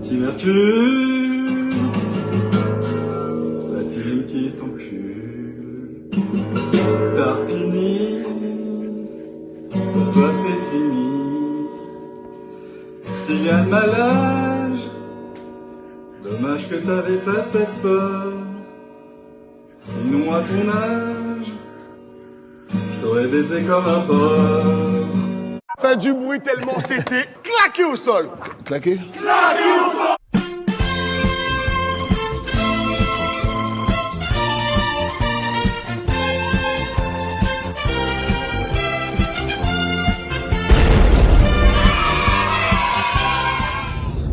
Petit Mercure, la team qui t'encule. Tarpini, pour toi c'est fini. S'il y a le malage, dommage que t'avais pas de passeport. Sinon à ton âge, je t'aurais baisé comme un porc. Fait du bruit tellement c'était claqué au sol. Claqué? Claqué au sol.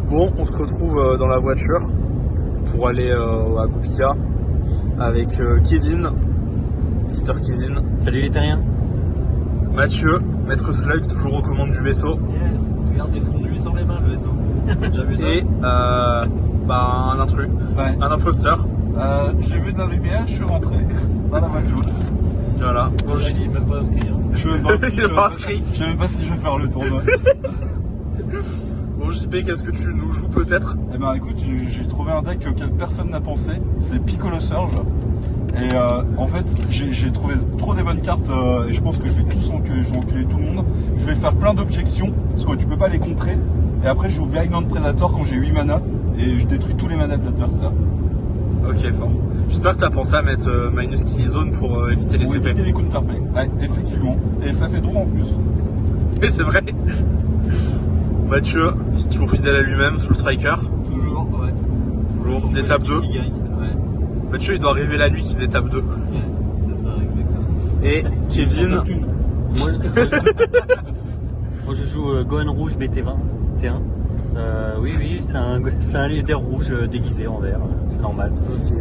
Bon, on se retrouve dans la voiture pour aller à Goupilla avec Kevin, Mister Kevin. Salut les terriens. Mathieu, Maître Slug, toujours aux commandes du vaisseau. Yes, regardez ce qu'on lui sort les mains le vaisseau. J'ai vu ça. Et un intrus, Ouais. un imposteur. J'ai vu de la lumière, je suis rentré dans la voiture. Voilà. Bon, Il est même pas inscrit. Hein. Je sais même pas si Il est pas inscrit. je sais même pas si je vais faire le tournoi. Bon, JP, qu'est-ce que tu nous joues peut-être? Eh ben écoute, j'ai trouvé un deck auquel personne n'a pensé, c'est Piccolo Surge. Et en fait, j'ai trouvé trop des bonnes cartes et je pense que je vais enculer tout le monde. Je vais faire plein d'objections parce que tu peux pas les contrer. Et après, je joue Virulent Predator quand j'ai 8 mana et je détruis tous les manas de l'adversaire. Ok, fort. J'espère que t'as pensé à mettre Minus Killing Zone pour éviter les Pour CP. éviter les counterplay. Ouais, effectivement. Et ça fait drôle en plus. Mais c'est vrai. Mathieu, c'est toujours fidèle à lui-même, sous le striker. Toujours, ouais. Toujours d'étape 2. Qui gagne, ouais. Mathieu, il doit arriver la nuit qu'il d'étape 2. Ouais, c'est ça, exactement. Et Kevin, Moi, moi je joue Gohan Rouge BT20 T1. Oui, c'est un leader rouge déguisé en vert, c'est normal.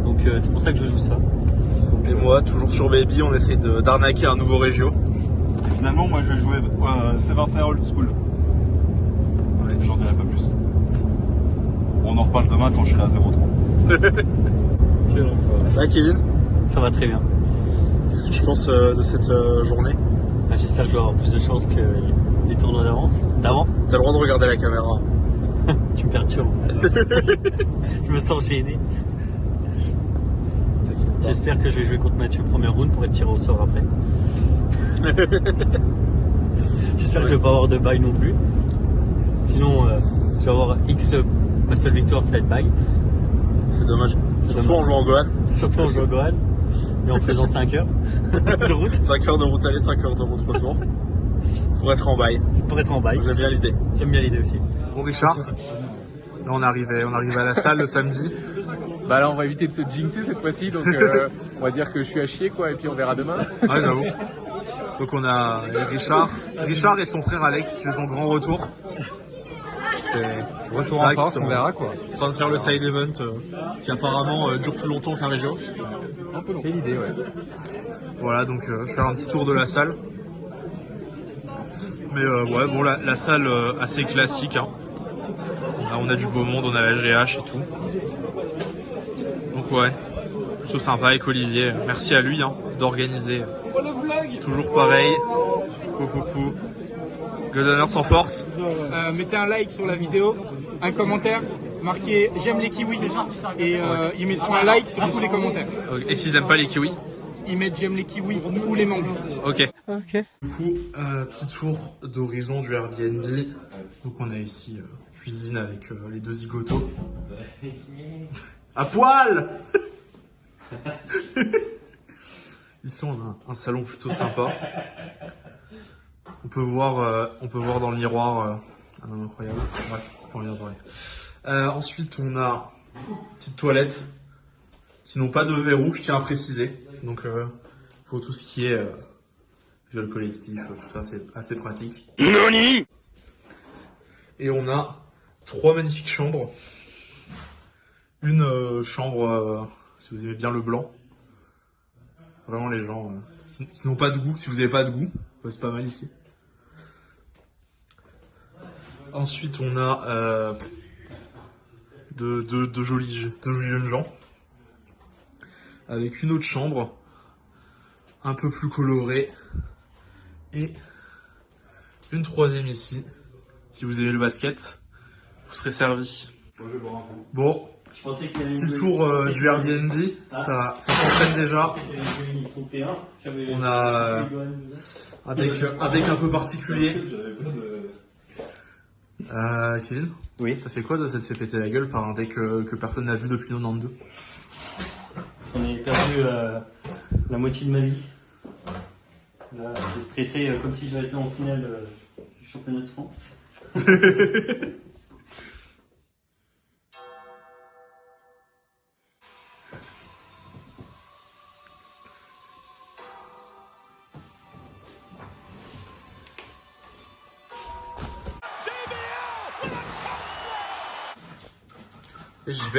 Donc c'est pour ça que je joue ça. et moi, toujours sur Baby, on essaye d'arnaquer un nouveau régio. Et finalement, moi je vais jouer C21 Old School. Ouais, j'en dirai pas plus. On en reparle demain quand je serai à 0,3. Ça va, Kevin? Ça va très bien. Qu'est-ce que tu penses de cette journée? J'espère que je vais avoir plus de chance que les tournois d'avant. T'as le droit de regarder la caméra. Tu me perturbes. Je me sens gêné. J'espère que je vais jouer contre Mathieu premier round pour être tiré au sort après. J'espère que je vais pas avoir de bail non plus. Sinon, je vais avoir X. Ma seule victoire, ça va être bail. C'est dommage. Surtout en jouant en Gohan. Surtout en jouant au Gohan. Et en faisant 5 heures de route 5 heures de route aller, 5 heures de route retour. Pour être en bail. pour être en bail. J'aime bien l'idée. J'aime bien l'idée aussi. Bon, Richard, là on est arrivé à la salle le samedi. Bah là on va éviter de se jinxer cette fois-ci, donc on va dire que je suis à chier quoi, et puis on verra demain. Ouais, j'avoue. Donc on a Richard et son frère Alex qui fait son grand retour. C'est Retour en force, on verra quoi. En train de faire le side event qui apparemment dure plus longtemps qu'un régio. Un peu long. C'est l'idée, ouais. Voilà, donc je vais faire un petit tour de la salle. Mais ouais, bon, la salle assez classique. Hein. Là, on a du beau monde, on a la GH et tout. Donc ouais, plutôt sympa avec Olivier. Merci à lui hein, d'organiser. Toujours pareil. Coucou. God Honor sans force. Mettez un like sur la vidéo, un commentaire, marquez j'aime les kiwis et ils mettront un like sur tous les commentaires. Et s'ils aiment pas les kiwis? Ils mettent j'aime les kiwis ou les mangues. Ok. Du coup, petit tour d'horizon du Airbnb. Donc on a ici cuisine avec les deux zigotos. À poil. Ici on a un salon plutôt sympa. On peut voir dans le miroir un homme incroyable. Bref, on vient de parler. Ensuite on a une petite toilette qui n'ont pas de verrou, je tiens à préciser. Donc pour tout ce qui est viol collectif, tout ça c'est assez pratique. Nani. Et on a 3 magnifiques chambres. Une chambre, si vous aimez bien le blanc. Vraiment les gens qui n'ont pas de goût, si vous n'avez pas de goût, c'est pas mal ici. Ensuite on a de jolis jeunes gens. Avec une autre chambre, un peu plus colorée. Et une troisième ici. Si vous aimez le basket, vous serez servi. Moi, je vais boire un coup. Bon, Je pensais qu'il y avait petit tour du Airbnb, ça s'entraîne déjà. On a un deck un peu particulier. Kevin, Oui. ça fait quoi de s'être fait péter la gueule par un deck que personne n'a vu depuis 92? J'en ai perdu la moitié de ma vie. Là, j'ai stressé comme si j'avais été en finale du championnat de France. Et JP,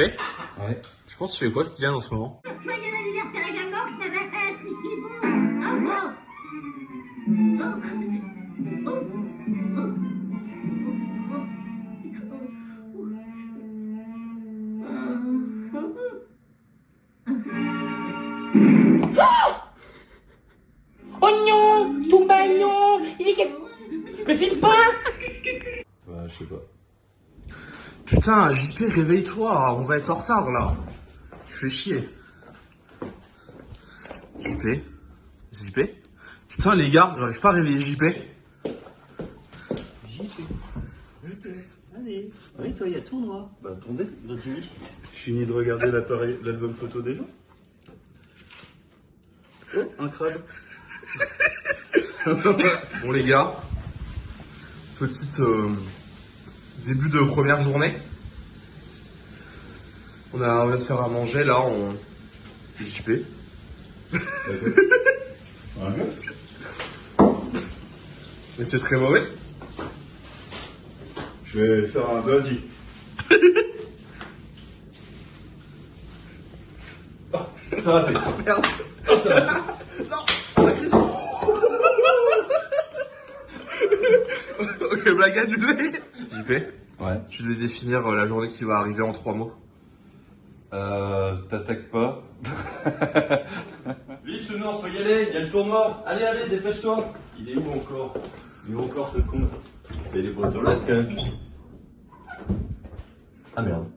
Ouais. je pense que tu fais quoi Styliane en ce moment? Joyeux anniversaire également, Tricky Boo. Oh non, Toumba non, il est quel... Me filme pas. Ouais, je sais pas. Putain, JP, réveille-toi, on va être en retard là. Tu fais chier. JP. Putain les gars, j'arrive pas à réveiller JP. Allez, oui, toi, il y a tournoi. Bah attendez, Dans 10 minutes. je finis de regarder l'album photo des gens. Oh, un crabe. Bon les gars, petite début de première journée. On vient de faire à manger là, JP. Un gars. Mais c'est très mauvais. Je vais faire un birdie. Oh, ça a raté. Merde. Oh, ça a raté. Ok, blague annulée. JP, Ouais. tu devais définir la journée qui va arriver en 3 mots. T'attaques pas. Vite, Sounours, faut y aller, il y a le tournoi. Allez, allez, dépêche-toi. Il est où encore? Il est où encore ce con? Il est pas aux toilettes quand même. Ah merde.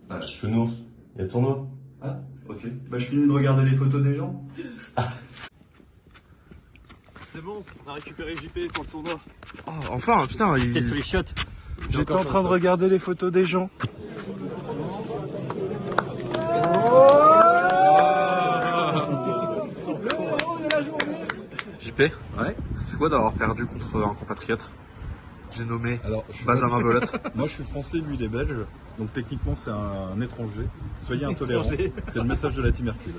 Ah, Sounours, il y a le tournoi. Ah, ok. Bah, je finis de regarder les photos des gens. C'est bon, on a récupéré JP pour le tournoi. Oh, enfin, putain, T'es sur les chiottes. J'étais en train de regarder les photos des gens. JP, ouais. Ça fait quoi d'avoir perdu contre un compatriote? J'ai nommé Alors, Benjamin Belotte. Moi, je suis français, lui, il est belge. Donc, techniquement, c'est un étranger. Soyez intolérants. C'est le message de la Team Hercule.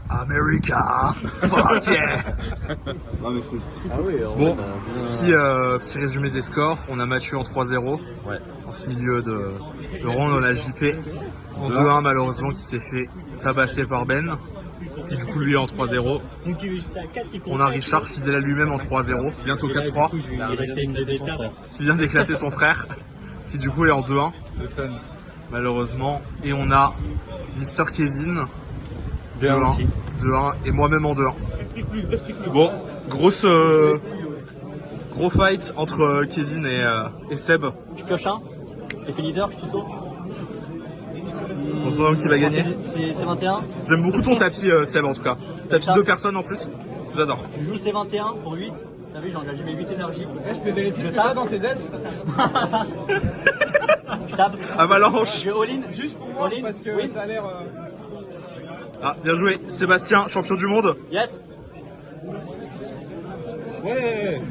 America, fuck yeah. Non, mais c'est Ah oui, Bon, petit résumé des scores. On a Mathieu en 3-0. Ouais. En ce milieu de ronde, on a JP en 2-1 malheureusement qui s'est fait tabasser par Ben. Qui du coup lui est en 3-0. On a Richard fidèle à lui-même en 3-0. Bientôt 4-3. Qui vient d'éclater son frère. Qui du coup est en 2-1. Malheureusement. Et on a Mr Kevin. 2-1 et moi-même en 2-1. Bon, gros fight entre Kevin et Seb. Tu pioches un. T'es fait leader, je tuto. On se demande qui va gagner. C'est 21. J'aime beaucoup ton tapis Seb en tout cas. Tapis 2 personnes en plus. J'adore. Je joue C21 pour 8. T'as vu, j'ai engagé mes 8 énergies. Je peux vérifier ce que t'as dans tes aides. Je tape. Avalanche. Je vais all-in. Juste pour moi, All-in. parce que Oui. ça a l'air... Ah, bien joué. Sébastien, champion du monde. Yes. Ouais.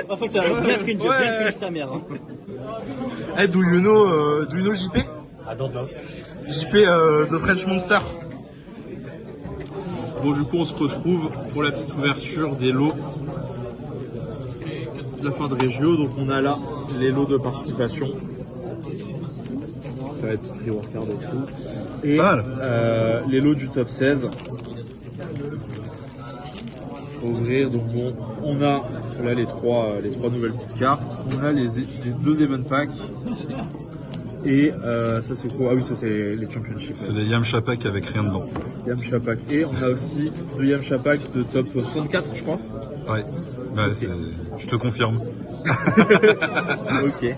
En fait, ça va bien cringe. Bien cringe sa mère. Hey, do you know JP? I don't know. JP The French Monster. Bon, du coup, on se retrouve pour la petite ouverture des lots de la fin de Régio. Donc, on a là les lots de participation. Ça va être petit reworkard et tout. Et les lots du top 16. Ouvrir. Donc, bon, on a là les trois nouvelles petites cartes. On a les 2 event packs. Et ça c'est quoi? Ah oui, ça c'est les championships. C'est les Yamcha Pack avec rien dedans. Yamcha Pack. Et on a aussi 2 Yamcha Pack de top 64 je crois. Ouais. Ouais, je te confirme. Ok.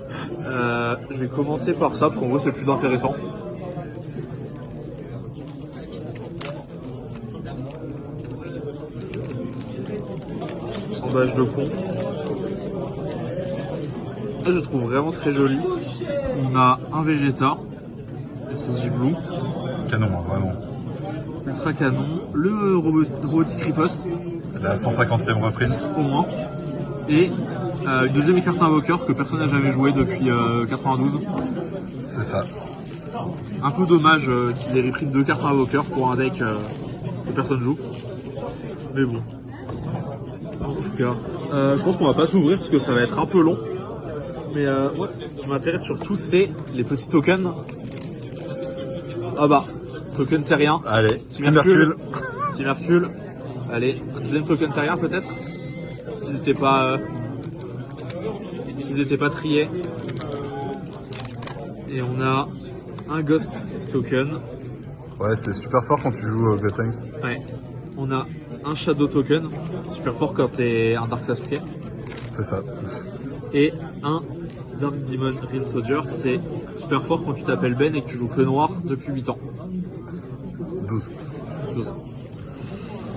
Je vais commencer par ça parce qu'en gros c'est le plus intéressant. Emballage de pont. Ça, je trouve vraiment très joli. On a un Vegeta, SSJ Blue, Canon, hein, vraiment. ultra canon, le robotique riposte La 150e reprint. au moins, et une deuxième carte invoqueur que personne n'a jamais joué depuis 92. C'est ça. Un peu dommage qu'ils aient repris deux cartes invoqueurs pour un deck que personne joue. Mais bon. En tout cas, je pense qu'on va pas tout ouvrir parce que ça va être un peu long. Mais ouais, ce qui m'intéresse surtout, c'est les petits tokens. Ah bah, token terrien. Allez, Timercule. Timercule. Allez, un deuxième token terrien peut-être. S'ils n'étaient pas, triés. Et on a un Ghost token. Ouais, c'est super fort quand tu joues Gotenks. Ouais. On a un Shadow token, super fort quand t'es un Dark Sasuke. C'est ça. Et un Dark Demon Real Soldier, c'est super fort quand tu t'appelles Ben et que tu joues que noir depuis 8 ans. 12.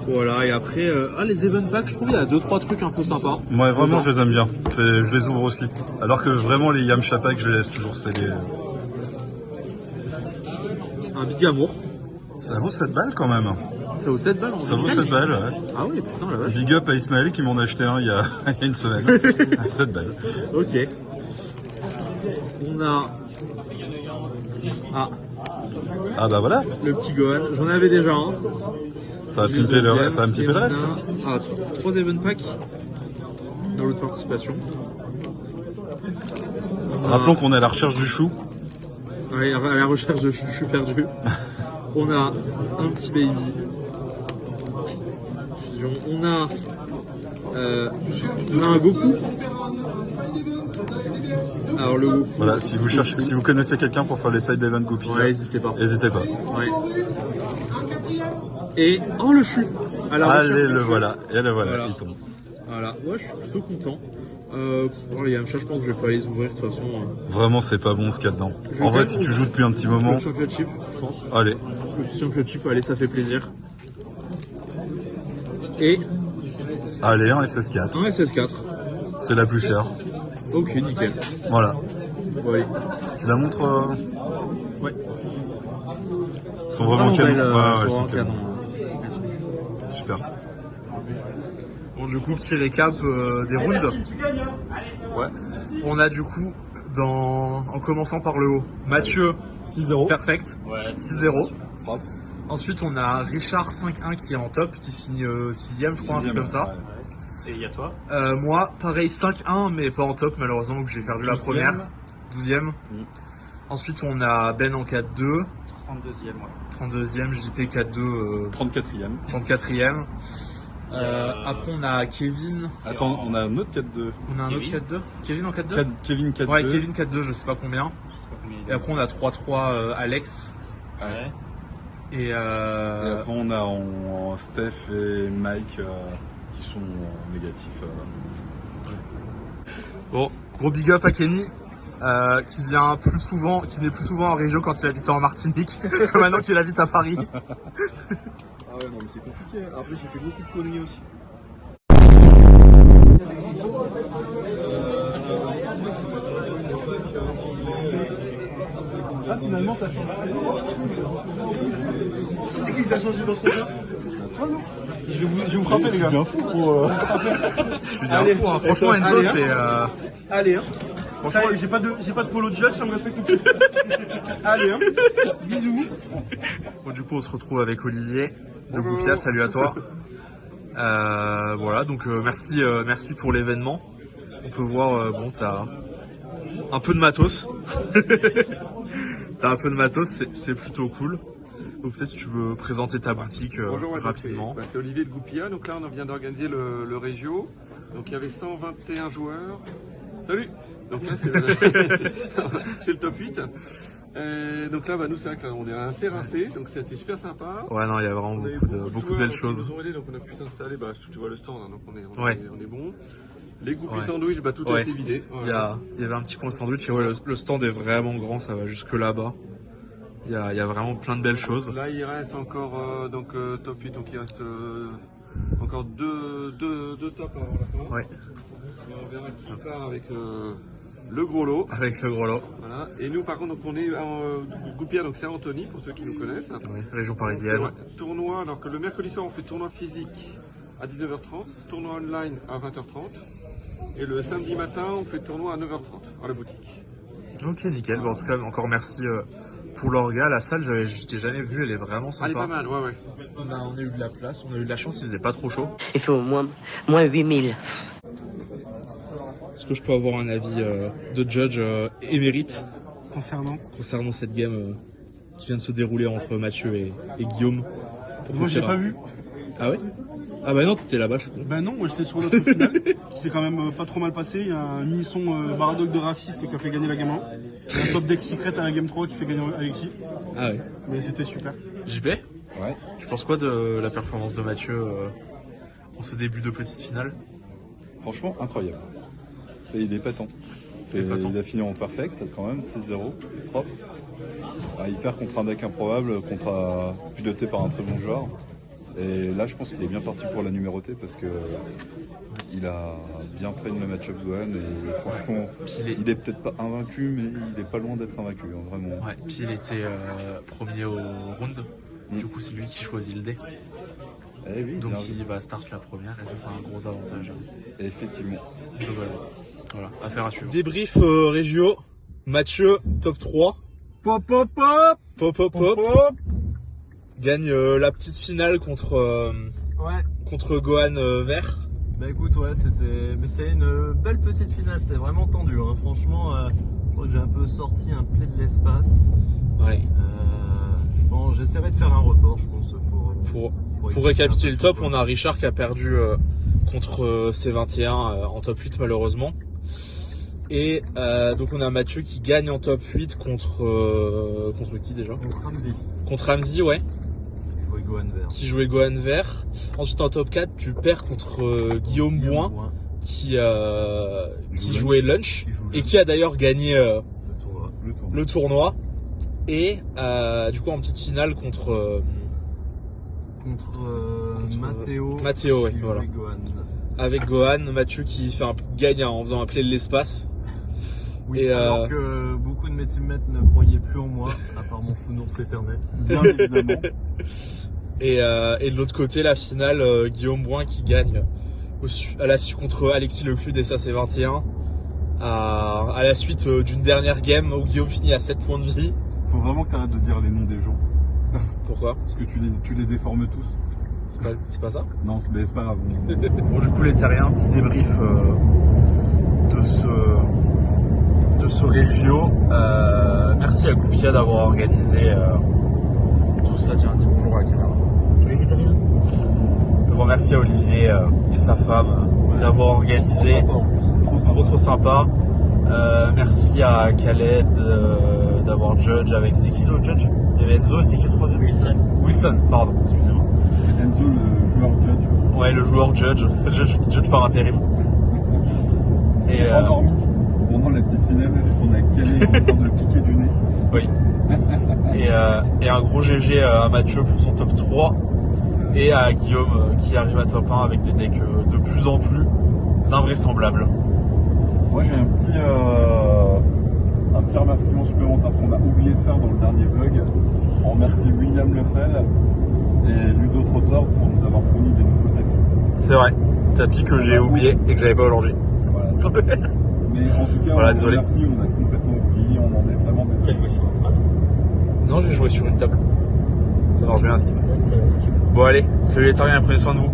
Voilà, et après, les event packs, je trouve il y a 2-3 trucs un peu sympas. Moi, vraiment, je les aime bien. Je les ouvre aussi. Alors que vraiment, les Yamcha packs, je les laisse toujours sceller. Un Big Amour. Ça vaut 7 balles quand même. Ça vaut 7 balles en Ça vaut général. 7 balles, ouais. Ah oui, putain la vache. Big up à Ismaël qui m'en a acheté un il y a une semaine. 7 balles. Ok. On a... Ah bah voilà. Le petit Gohan. J'en avais déjà un. Ça va me piper le reste. Ah, 3 event packs dans l'autre participation. Rappelons qu'on est à la recherche du chou. Ouais, à la recherche de chou perdu. On a un petit baby. On a un Goku. Alors le Goku. Voilà, si vous connaissez quelqu'un pour faire les side event Goupil, ouais, n'hésitez pas. Ouais. Et le chou. Allez, le voilà, il tombe. Voilà, ouais, je suis plutôt content. Les Yamcha, je pense que je vais pas les ouvrir de toute façon. Vraiment, c'est pas bon ce qu'il y a dedans. En vrai, si tu joues depuis un petit moment. Le Championship, je pense. Allez. Le petit Championship, allez, ça fait plaisir. Et. Allez, un SS4. Un SS4. C'est la plus chère. Ok, nickel. Voilà. Bon, allez. Tu la montres Ouais. Ils sont vraiment canons. Ouais, c'est canon. Super. Bon, du coup, petit récap des rounds. Ouais. On a du coup, en commençant par le haut, Mathieu 6-0. Perfect. Ouais, 6-0. Propre. Ensuite, on a Richard 5-1 qui est en top, qui finit 6ème, je crois, un truc comme ça. Et il y a toi? Moi, pareil, 5-1, mais pas en top, malheureusement, donc j'ai perdu la première. 12ème. Ensuite, on a Ben en 4-2. 32ème, ouais. 32ème, JP 4-2. 34ème. 34ème. Après, on a Kevin. Attends, on a un autre 4-2. On a un autre 4-2. Kevin en 4-2. Kevin 4-2. Ouais, Kevin 4-2, je sais pas combien. Et après, on a 3-3 Alex. Ouais. Et après, on a en Steph et Mike qui sont négatifs. Bon, gros big up à Kenny. Qui vient plus souvent, qui n'est plus souvent en région quand il habitait en Martinique que maintenant qu'il habite à Paris. Ah ouais, non, mais c'est compliqué. Après, j'ai fait beaucoup de conneries aussi. Ah, finalement, t'as changé. C'est qui qui a changé dans son jeu? Je vais vous frapper, les gars. Bien fou pour. Je suis un fou, hein. Franchement, Enzo, allez, c'est. Allez, hein. Franchement, J'ai pas de polo de judge, ça me respecte plus. Allez, hein. Bisous. bon, du coup, on se retrouve avec Olivier de Goupia. Salut à toi. Voilà, donc merci pour l'événement. On peut voir, bon, t'as un peu de matos. T'as un peu de matos, c'est plutôt cool. Donc peut-être si tu veux présenter ta boutique rapidement. C'est Olivier de Goupia. Donc là, on vient d'organiser le Régio. Donc il y avait 121 joueurs. Salut. Donc là, c'est le top 8. Donc là, bah, nous, c'est vrai qu'on est assez rincés, donc c'était super sympa. Ouais, non, il y a vraiment On avait beaucoup de belles choses. Ils nous ont aidés, donc on a pu s'installer, bah, tu vois le stand, hein, donc on est bon. Les groupies Ouais. sandwich, bah, tout a été vidé. Voilà. Il y avait un petit coin sandwich et ouais, le stand est vraiment grand, ça va jusque là-bas. Il y a vraiment plein de belles choses. Là, il reste encore top 8, donc il reste encore deux tops avant la fin. Ouais. Et on verra qui part avec le gros lot. Avec le gros lot. Voilà. Et nous, par contre, donc, on est en Goupillard, donc c'est à Antony, pour ceux qui nous connaissent. Ouais, région parisienne. Ouais, tournoi, alors que le mercredi soir, on fait tournoi physique à 19h30, tournoi online à 20h30. Et le samedi matin, on fait tournoi à 9h30 à la boutique. Ok, nickel. Bon, en tout cas, encore merci pour l'orga. La salle, je t'ai jamais vue, elle est vraiment sympa. Elle est pas mal, ouais. On a eu de la place, on a eu de la chance, il faisait pas trop chaud. Il fait au moins 8000. Est-ce que je peux avoir un avis de judge émérite Concernant cette game qui vient de se dérouler entre Mathieu et Guillaume? Moi, j'ai pas vu. Ah ouais? Ah bah non, t'étais là-bas, je crois. Ben non, moi j'étais sur l'autre finale, qui s'est quand même pas trop mal passé. Il y a un mini-son Baradoc de raciste qui a fait gagner la game 1. Il y a un top deck secret à la game 3 qui fait gagner Alexis. Ah ouais. Mais c'était super. JP? Ouais. Tu penses quoi de la performance de Mathieu en ce début de petite finale? Franchement, incroyable. Et il est pétant. Il a fini en perfect quand même, 6-0, propre. Il perd contre un deck improbable, piloté par un très bon joueur. Et là, je pense qu'il est bien parti pour la numérotée parce que il a bien traîné le match-up Gohan et franchement, il est peut-être pas invaincu, mais il est pas loin d'être invaincu, hein, vraiment. Ouais, puis il était premier au round. Du coup, c'est lui qui choisit le dé. Eh oui, donc il va start la première et ça, c'est un gros avantage. Effectivement. Voilà, affaire à suivre. Débrief Régio, Mathieu, top 3. Pop, pop, pop. Pop, pop, pop. Pop. Gagne la petite finale contre Gohan vert. Bah écoute, ouais, c'était une belle petite finale, c'était vraiment tendu, hein. Franchement, je crois que j'ai un peu sorti un play de l'espace. Ouais. Bon, j'essaierai de faire un report, je pense, pour récapituler le top, on a Richard qui a perdu contre C21 en top 8 malheureusement. Et donc on a Mathieu qui gagne en top 8 contre qui déjà? Contre Ramsey, ouais. Qui jouait Gohan vert. Ensuite en top 4 tu perds contre Guillaume Bouin qui jouait Lunch et qui a d'ailleurs gagné le tournoi. Et du coup en petite finale contre Mathéo, ouais, voilà. Avec Gohan, Mathieu qui gagne en faisant un play de l'espace. Oui, et alors que beaucoup de mes teammates ne croyaient plus en moi, à part mon founours éternel. Bien évidemment. Et de l'autre côté, la finale, Guillaume Bouin qui gagne contre Alexis Leclude et ça c'est 21 à la suite d'une dernière game où Guillaume finit à 7 points de vie. Faut vraiment que tu arrêtes de dire les noms des gens. Pourquoi? Parce que tu les déformes tous. C'est pas ça? Non, c'est pas grave. Bon, du coup, les terriens, petit débrief de ce Régio. Merci à Goupia d'avoir organisé tout ça. Tiens, dis bonjour à la caméra. Salut les terriens. Je remercie à Olivier et sa femme d'avoir organisé. Trop sympa. Merci à Khaled d'avoir judge avec. C'était qui l'autre judge? Il y avait Enzo, c'était qui le troisième? Wilson, pardon, excusez-moi. C'est Enzo, le joueur judge. Ouais, le joueur judge par intérim. Et endormi pendant la petite finale, on a calé en train de piquer du nez. Oui. Et un gros GG à Mathieu pour son top 3 et à Guillaume qui arrive à top 1 avec des decks de plus en plus invraisemblables. Moi j'ai un petit remerciement supplémentaire qu'on a oublié de faire dans le dernier vlog. On remercie William Lefel et Ludo Trotter pour nous avoir fourni des nouveaux tapis. C'est vrai, tapis que j'ai oublié et que j'avais pas aujourd'hui. Voilà. Mais en tout cas, voilà, on désolé. remercie, on a complètement oublié, on en est vraiment désolé. T'as joué sur un prado? Non, j'ai joué sur une table. Ça marche bien à skip. Bon allez, salut les terriens, prenez soin de vous.